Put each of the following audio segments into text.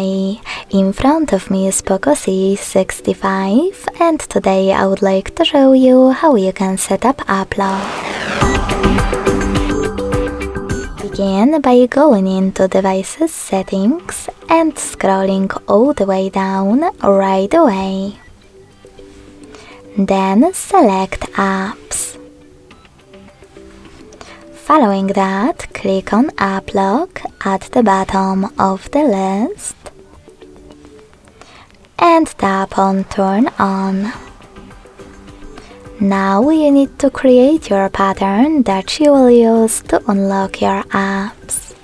Hi, in front of me is Poco C65 and today I would like to show you how you can set up app lock. Begin by going into Devices Settings and scrolling all the way down right away. Then select Apps. Following that, click on App Lock at the bottom of the list and tap on Turn On. Now you need to create your pattern that you will use to unlock your apps.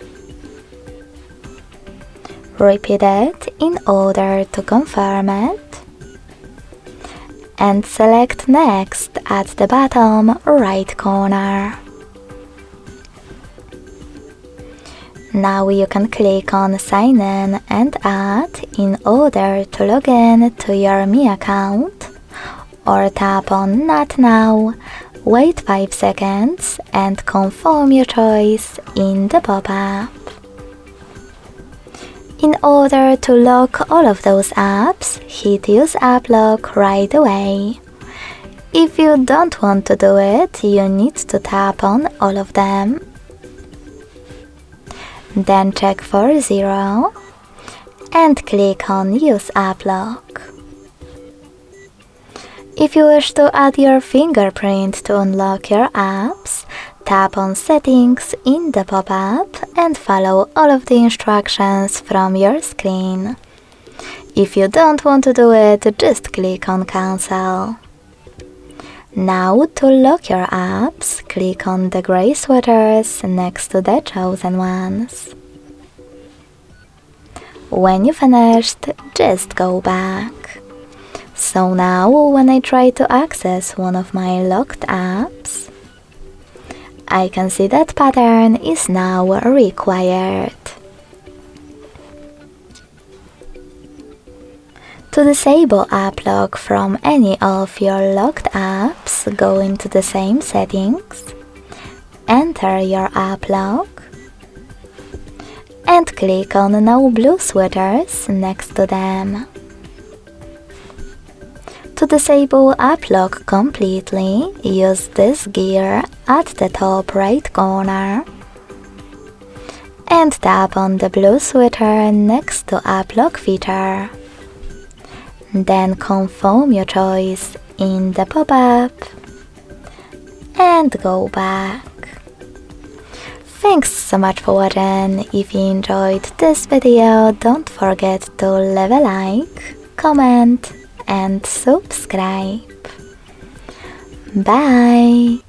Repeat it in order to confirm it and select Next at the bottom right corner. Now you can click on Sign In and Add in order to log in to your Mi account, or tap on Not Now, wait 5 seconds and confirm your choice in the pop-up. In order to lock all of those apps, hit Use App Lock right away. If you don't want to do it, you need to tap on all of them. Then check for 0 and click on Use App Lock. If you wish to add your fingerprint to unlock your apps, tap on Settings in the pop-up and follow all of the instructions from your screen. If you don't want to do it, just click on Cancel. Now to lock your apps, click on the gray sweaters next to the chosen ones. When you finished, just go back. So now when I try to access one of my locked apps, I can see that pattern is now required. To disable app lock from any of your locked apps, go into the same settings, enter your app lock, and click on No Blue Sweaters next to them. To disable app lock completely, use this gear at the top right corner and tap on the blue sweater next to app lock feature. Then confirm your choice in the pop-up and go back. Thanks so much for watching. If you enjoyed this video, don't forget to leave a like, comment and subscribe. Bye!